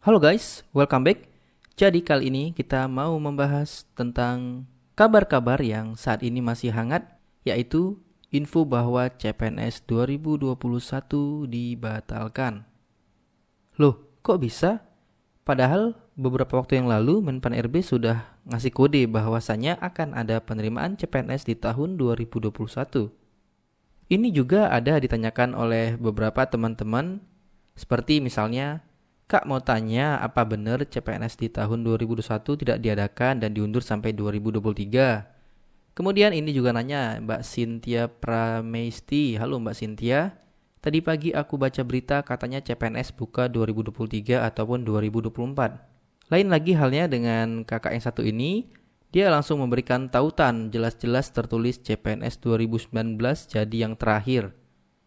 Halo guys, welcome back. Jadi kali ini kita mau membahas tentang kabar-kabar yang saat ini masih hangat, yaitu info bahwa CPNS 2021 dibatalkan. Loh, kok bisa? Padahal beberapa waktu yang lalu Menpan RB sudah ngasih kode bahwasanya akan ada penerimaan CPNS di tahun 2021. Ini juga ada ditanyakan oleh beberapa teman-teman, seperti misalnya, Kak mau tanya apa benar CPNS di tahun 2021 tidak diadakan dan diundur sampai 2023. Kemudian ini juga nanya Mbak Cynthia Pramesti. Halo Mbak Cynthia. Tadi pagi aku baca berita katanya CPNS buka 2023 ataupun 2024. Lain lagi halnya dengan kakak yang satu ini. Dia langsung memberikan tautan, jelas-jelas tertulis CPNS 2019 jadi yang terakhir.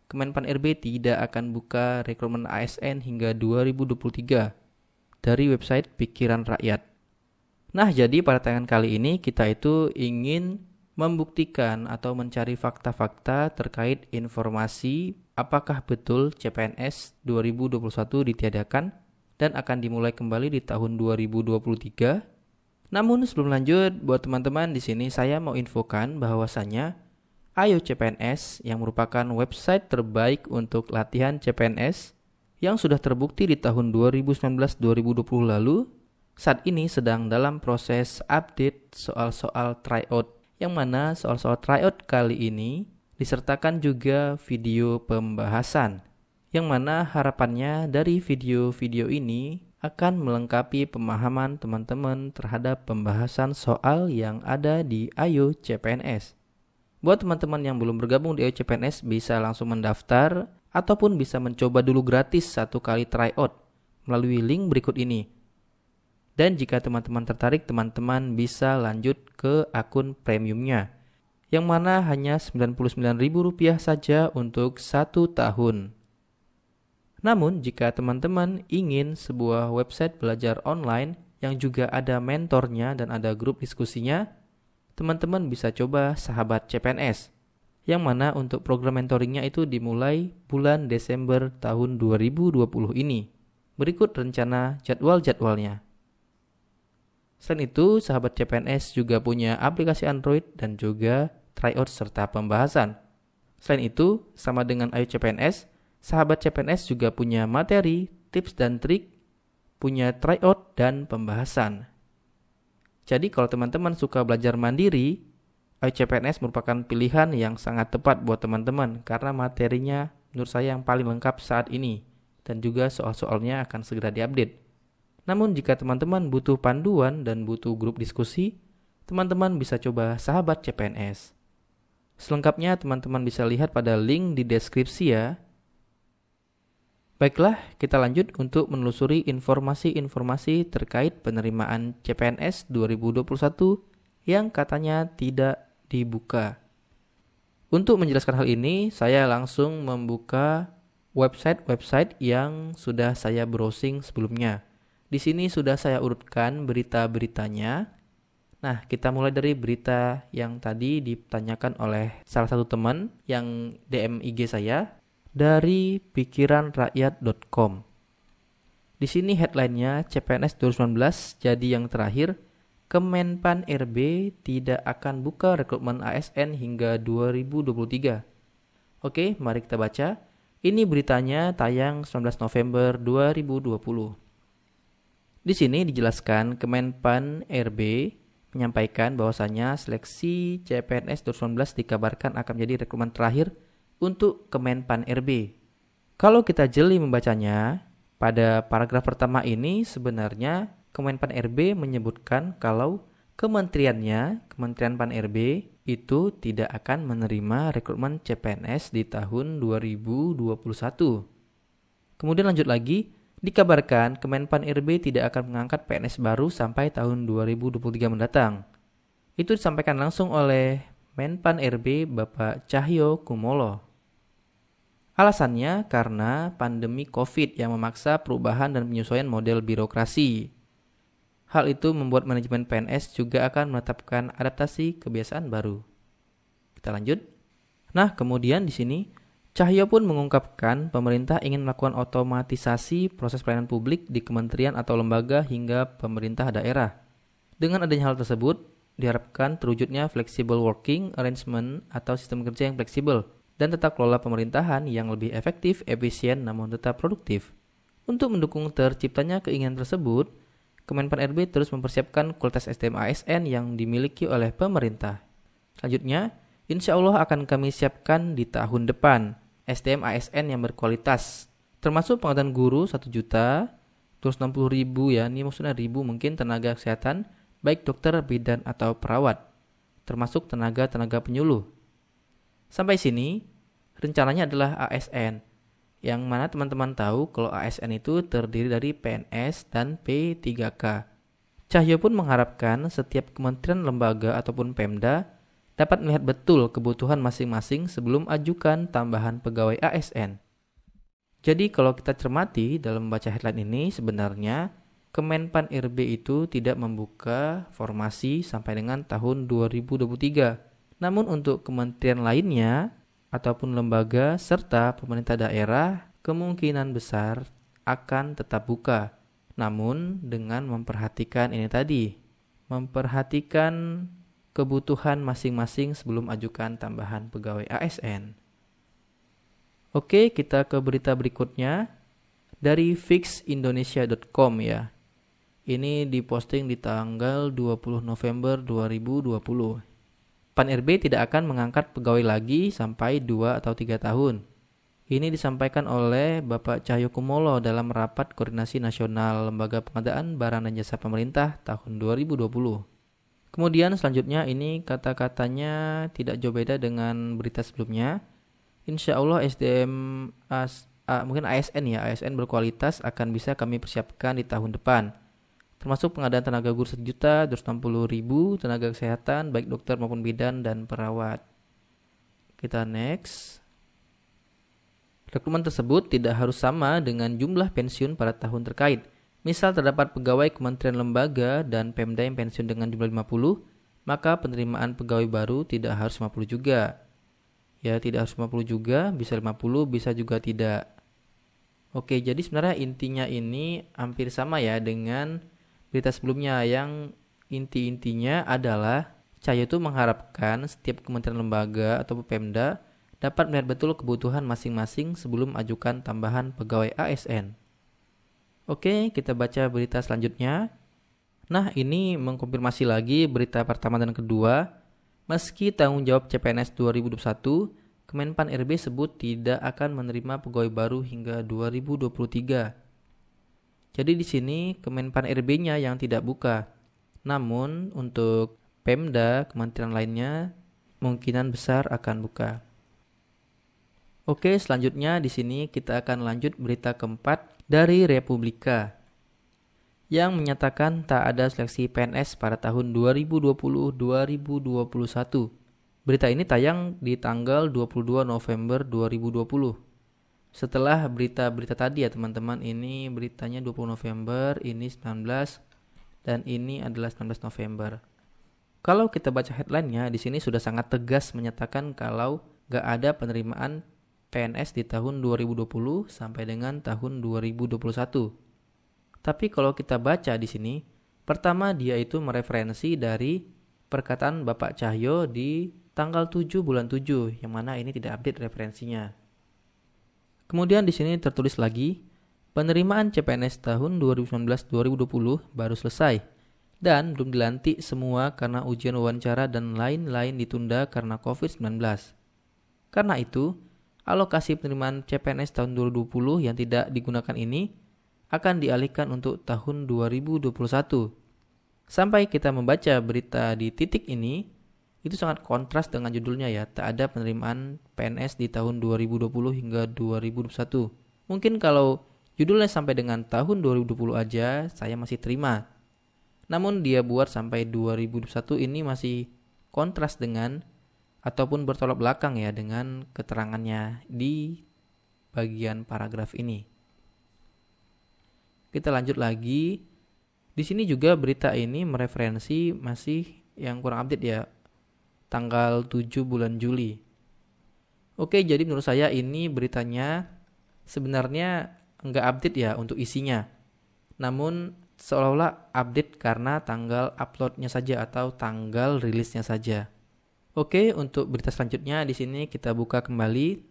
Kemenpan RB tidak akan buka rekrutmen ASN hingga 2023 dari website Pikiran Rakyat. Nah, jadi pada tayangan kali ini kita itu ingin membuktikan atau mencari fakta-fakta terkait informasi apakah betul CPNS 2021 ditiadakan dan akan dimulai kembali di tahun 2023. Namun sebelum lanjut, buat teman-teman di sini saya mau infokan bahwasanya Ayo CPNS yang merupakan website terbaik untuk latihan CPNS yang sudah terbukti di tahun 2019-2020 lalu, saat ini sedang dalam proses update soal-soal tryout, yang mana soal-soal tryout kali ini disertakan juga video pembahasan, yang mana harapannya dari video-video ini akan melengkapi pemahaman teman-teman terhadap pembahasan soal yang ada di Ayo CPNS. Buat teman-teman yang belum bergabung di Ayo CPNS bisa langsung mendaftar ataupun bisa mencoba dulu gratis 1 kali tryout melalui link berikut ini. Dan jika teman-teman tertarik, teman-teman bisa lanjut ke akun premiumnya, yang mana hanya Rp99.000 saja untuk 1 tahun. Namun jika teman-teman ingin sebuah website belajar online yang juga ada mentornya dan ada grup diskusinya, teman-teman bisa coba Sahabat CPNS, yang mana untuk program mentoringnya itu dimulai bulan Desember tahun 2020 ini. Berikut rencana jadwal-jadwalnya. Selain itu, Sahabat CPNS juga punya aplikasi Android dan juga tryout serta pembahasan. Selain itu, sama dengan Ayo CPNS, Sahabat CPNS juga punya materi, tips dan trik, punya tryout dan pembahasan. Jadi kalau teman-teman suka belajar mandiri, Ayo CPNS merupakan pilihan yang sangat tepat buat teman-teman karena materinya menurut saya yang paling lengkap saat ini dan juga soal-soalnya akan segera diupdate. Namun jika teman-teman butuh panduan dan butuh grup diskusi, teman-teman bisa coba Sahabat CPNS. Selengkapnya teman-teman bisa lihat pada link di deskripsi ya. Baiklah, kita lanjut untuk menelusuri informasi-informasi terkait penerimaan CPNS 2021 yang katanya tidak dibuka. Untuk menjelaskan hal ini, saya langsung membuka website-website yang sudah saya browsing sebelumnya. Di sini sudah saya urutkan berita-beritanya. Nah, kita mulai dari berita yang tadi ditanyakan oleh salah satu teman yang DM IG saya dari pikiranrakyat.com. Di sini headline-nya CPNS 2019 jadi yang terakhir, Kemenpan RB tidak akan buka rekrutmen ASN hingga 2023. Oke, mari kita baca. Ini beritanya tayang 19 November 2020. Di sini dijelaskan Kemenpan RB menyampaikan bahwasanya seleksi CPNS 2019 dikabarkan akan menjadi rekrutmen terakhir untuk Kemenpan RB. Kalau kita jeli membacanya, pada paragraf pertama ini sebenarnya Kemenpan RB menyebutkan kalau kementeriannya, Kementerian Pan RB, itu tidak akan menerima rekrutmen CPNS di tahun 2021. Kemudian lanjut lagi, dikabarkan Kemenpan RB tidak akan mengangkat PNS baru sampai tahun 2023 mendatang. Itu disampaikan langsung oleh Menpan RB Bapak Cahyo Kumolo. Alasannya karena pandemi COVID yang memaksa perubahan dan penyesuaian model birokrasi. Hal itu membuat manajemen PNS juga akan menetapkan adaptasi kebiasaan baru. Kita lanjut. Nah, kemudian di sini Cahyo pun mengungkapkan pemerintah ingin melakukan otomatisasi proses pelayanan publik di kementerian atau lembaga hingga pemerintah daerah. Dengan adanya hal tersebut, diharapkan terwujudnya flexible working arrangement atau sistem kerja yang fleksibel dan tata kelola pemerintahan yang lebih efektif, efisien, namun tetap produktif. Untuk mendukung terciptanya keinginan tersebut, Kemenpan RB terus mempersiapkan kualitas SDM ASN yang dimiliki oleh pemerintah. Selanjutnya, insya Allah akan kami siapkan di tahun depan SDM ASN yang berkualitas, termasuk pengadaan guru 1 juta, terus 60 ribu ya, ini maksudnya ribu mungkin tenaga kesehatan, baik dokter, bidan, atau perawat, termasuk tenaga-tenaga penyuluh. Sampai sini, rencananya adalah ASN, yang mana teman-teman tahu kalau ASN itu terdiri dari PNS dan P3K. Cahyo pun mengharapkan setiap kementerian, lembaga, ataupun Pemda dapat melihat betul kebutuhan masing-masing sebelum ajukan tambahan pegawai ASN. Jadi kalau kita cermati dalam membaca headline ini, sebenarnya Kemenpan RB itu tidak membuka formasi sampai dengan tahun 2023. Namun untuk kementerian lainnya ataupun lembaga serta pemerintah daerah kemungkinan besar akan tetap buka. Namun dengan memperhatikan ini tadi, memperhatikan kebutuhan masing-masing sebelum ajukan tambahan pegawai ASN. Oke, kita ke berita berikutnya dari fixindonesia.com ya. Ini diposting di tanggal 20 November 2020. Pan RB tidak akan mengangkat pegawai lagi sampai 2 atau 3 tahun. Ini disampaikan oleh Bapak Cahyokumolo dalam rapat koordinasi nasional Lembaga Pengadaan Barang dan Jasa Pemerintah tahun 2020. Kemudian selanjutnya ini kata-katanya tidak jauh beda dengan berita sebelumnya. Insya Allah SDM mungkin ASN ya, ASN berkualitas akan bisa kami persiapkan di tahun depan. Termasuk pengadaan tenaga guru 1 juta, 260 ribu, tenaga kesehatan, baik dokter maupun bidan dan perawat. Kita next. Rekrutmen tersebut tidak harus sama dengan jumlah pensiun pada tahun terkait. Misal terdapat pegawai kementerian, lembaga, dan Pemda yang pensiun dengan jumlah 50, maka penerimaan pegawai baru tidak harus 50 juga. Ya, tidak harus 50 juga, bisa 50, bisa juga tidak. Oke, jadi sebenarnya intinya ini hampir sama ya dengan berita sebelumnya, yang inti-intinya adalah Cahyo itu mengharapkan setiap kementerian, lembaga, atau Pemda dapat melihat betul kebutuhan masing-masing sebelum ajukan tambahan pegawai ASN. Oke, kita baca berita selanjutnya. Nah, ini mengkonfirmasi lagi berita pertama dan kedua. Meski tanggung jawab CPNS 2021, Kemenpan RB sebut tidak akan menerima pegawai baru hingga 2023. Jadi di sini Kemenpan RB-nya yang tidak buka. Namun untuk Pemda, kementerian lainnya kemungkinan besar akan buka. Oke, selanjutnya di sini kita akan lanjut berita keempat dari Republika yang menyatakan tak ada seleksi PNS pada tahun 2020-2021. Berita ini tayang di tanggal 22 November 2020. Setelah berita-berita tadi ya teman-teman, ini beritanya 20 November, ini 19, dan ini adalah 19 November. Kalau kita baca headline-nya, di sini sudah sangat tegas menyatakan kalau gak ada penerimaan PNS di tahun 2020 sampai dengan tahun 2021. Tapi kalau kita baca di sini, pertama dia itu mereferensi dari perkataan Bapak Cahyo di tanggal 7 bulan 7, yang mana ini tidak update referensinya. Kemudian di sini tertulis lagi, penerimaan CPNS tahun 2019-2020 baru selesai dan belum dilantik semua karena ujian wawancara dan lain-lain ditunda karena COVID-19. Karena itu, alokasi penerimaan CPNS tahun 2020 yang tidak digunakan ini akan dialihkan untuk tahun 2021. Sampai kita membaca berita di titik ini, itu sangat kontras dengan judulnya ya, tak ada penerimaan PNS di tahun 2020 hingga 2021. Mungkin kalau judulnya sampai dengan tahun 2020 aja, saya masih terima. Namun dia buat sampai 2021 ini masih kontras dengan ataupun bertolak belakang ya dengan keterangannya di bagian paragraf ini. Kita lanjut lagi. Di sini juga berita ini mereferensi masih yang kurang update ya, tanggal 7 bulan Juli. Oke, jadi menurut saya ini beritanya sebenarnya nggak update ya untuk isinya. Namun seolah-olah update karena tanggal uploadnya saja atau tanggal rilisnya saja. Oke, untuk berita selanjutnya di sini kita buka kembali.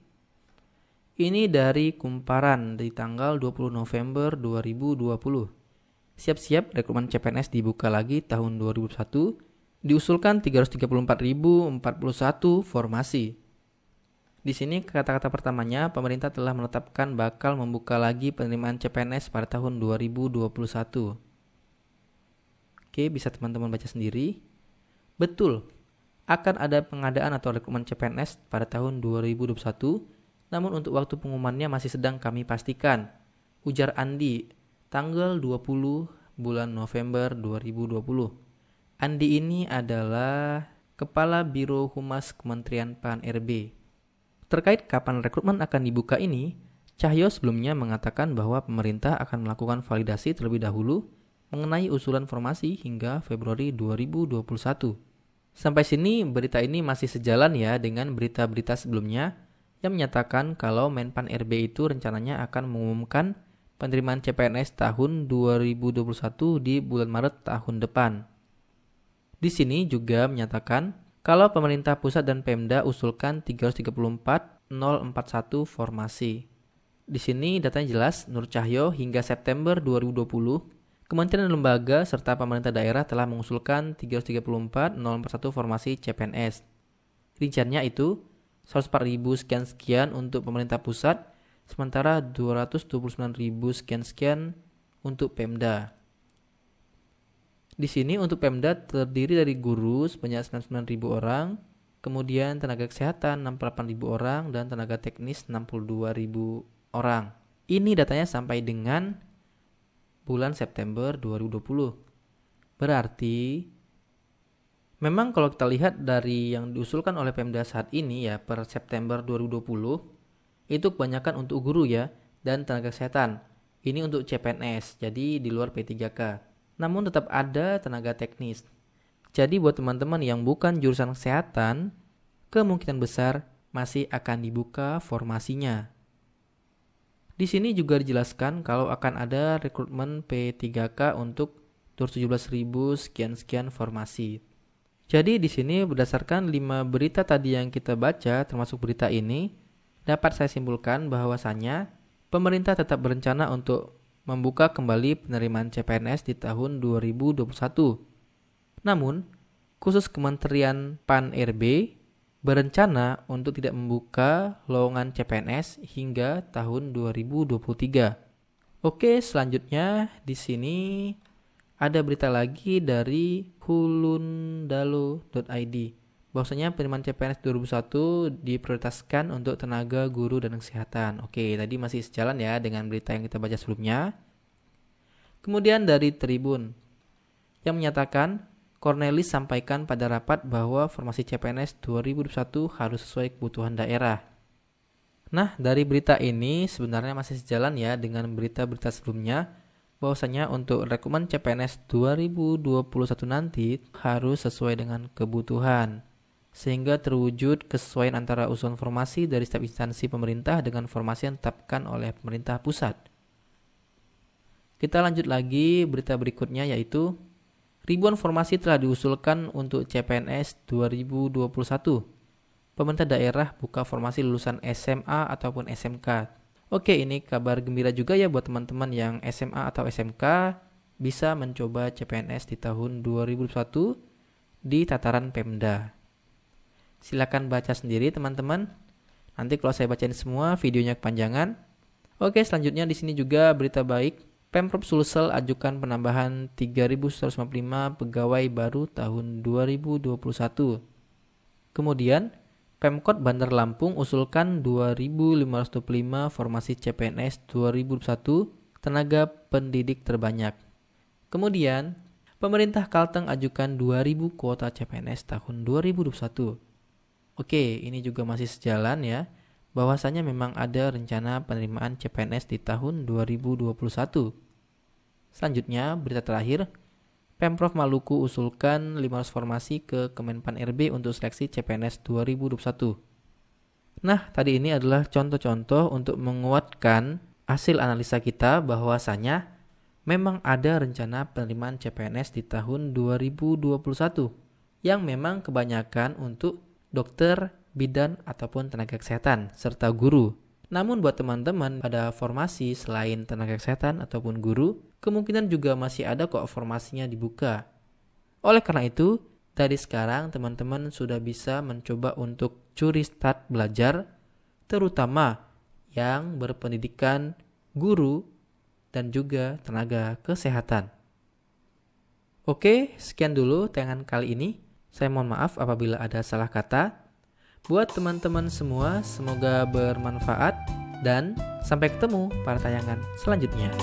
Ini dari Kumparan di tanggal 20 November 2020. Siap-siap rekrutmen CPNS dibuka lagi tahun 2021. Diusulkan 334.041 formasi. Di sini kata-kata pertamanya, pemerintah telah menetapkan bakal membuka lagi penerimaan CPNS pada tahun 2021. Oke, bisa teman-teman baca sendiri. Betul, akan ada pengadaan atau rekrutmen CPNS pada tahun 2021, namun untuk waktu pengumumannya masih sedang kami pastikan. Ujar Andi, tanggal 20 bulan November 2020. Andi ini adalah Kepala Biro Humas Kementerian PAN-RB. Terkait kapan rekrutmen akan dibuka ini, Cahyo sebelumnya mengatakan bahwa pemerintah akan melakukan validasi terlebih dahulu mengenai usulan formasi hingga Februari 2021. Sampai sini berita ini masih sejalan ya dengan berita-berita sebelumnya yang menyatakan kalau Menpan RB itu rencananya akan mengumumkan penerimaan CPNS tahun 2021 di bulan Maret tahun depan. Di sini juga menyatakan kalau pemerintah pusat dan Pemda usulkan 334.041 formasi. Di sini datanya jelas, Nur Cahyo hingga September 2020, kementerian dan lembaga serta pemerintah daerah telah mengusulkan 334.041 formasi CPNS. Rinciannya itu 104.000 sekian-sekian untuk pemerintah pusat, sementara 229.000 sekian-sekian untuk Pemda. Di sini untuk Pemda terdiri dari guru sebanyak 99.000 orang, kemudian tenaga kesehatan 68.000 orang, dan tenaga teknis 62.000 orang. Ini datanya sampai dengan bulan September 2020. Berarti, memang kalau kita lihat dari yang diusulkan oleh Pemda saat ini ya per September 2020, itu kebanyakan untuk guru ya, dan tenaga kesehatan. Ini untuk CPNS, jadi di luar P3K. Namun tetap ada tenaga teknis. Jadi buat teman-teman yang bukan jurusan kesehatan, kemungkinan besar masih akan dibuka formasinya. Di sini juga dijelaskan kalau akan ada rekrutmen P3K untuk 217.000 sekian-sekian formasi. Jadi di sini berdasarkan 5 berita tadi yang kita baca termasuk berita ini, dapat saya simpulkan bahwasannya pemerintah tetap berencana untuk membuka kembali penerimaan CPNS di tahun 2021. Namun, khusus Kementerian PAN-RB berencana untuk tidak membuka lowongan CPNS hingga tahun 2023. Oke, selanjutnya di sini ada berita lagi dari hulundalo.id. Bahwasanya penerimaan CPNS 2001 diprioritaskan untuk tenaga guru dan kesehatan. Oke, tadi masih sejalan ya dengan berita yang kita baca sebelumnya. Kemudian dari Tribun yang menyatakan Cornelis sampaikan pada rapat bahwa formasi CPNS 2021 harus sesuai kebutuhan daerah. Nah, dari berita ini sebenarnya masih sejalan ya dengan berita-berita sebelumnya bahwasanya untuk rekrutmen CPNS 2021 nanti harus sesuai dengan kebutuhan, sehingga terwujud kesesuaian antara usulan formasi dari setiap instansi pemerintah dengan formasi yang ditetapkan oleh pemerintah pusat. Kita lanjut lagi berita berikutnya yaitu ribuan formasi telah diusulkan untuk CPNS 2021. Pemerintah daerah buka formasi lulusan SMA ataupun SMK. Oke, ini kabar gembira juga ya buat teman-teman yang SMA atau SMK bisa mencoba CPNS di tahun 2021 di tataran Pemda. Silakan baca sendiri teman-teman. Nanti kalau saya bacain semua videonya kepanjangan. Oke, selanjutnya di sini juga berita baik. Pemprov Sulsel ajukan penambahan 3.155 pegawai baru tahun 2021. Kemudian, Pemkot Bandar Lampung usulkan 2.525 formasi CPNS 2021 tenaga pendidik terbanyak. Kemudian, pemerintah Kalteng ajukan 2.000 kuota CPNS tahun 2021. Oke, ini juga masih sejalan ya, bahwasanya memang ada rencana penerimaan CPNS di tahun 2021. Selanjutnya, berita terakhir, Pemprov Maluku usulkan 500 formasi ke Kemenpan RB untuk seleksi CPNS 2021. Nah, tadi ini adalah contoh-contoh untuk menguatkan hasil analisa kita bahwasanya memang ada rencana penerimaan CPNS di tahun 2021 yang memang kebanyakan untuk dokter, bidan, ataupun tenaga kesehatan, serta guru. Namun buat teman-teman pada formasi selain tenaga kesehatan ataupun guru, kemungkinan juga masih ada kok formasinya dibuka. Oleh karena itu, dari sekarang teman-teman sudah bisa mencoba untuk curi start belajar, terutama yang berpendidikan guru dan juga tenaga kesehatan. Oke, sekian dulu tayangan kali ini. Saya mohon maaf apabila ada salah kata. Buat teman-teman semua, semoga bermanfaat dan sampai ketemu pada tayangan selanjutnya.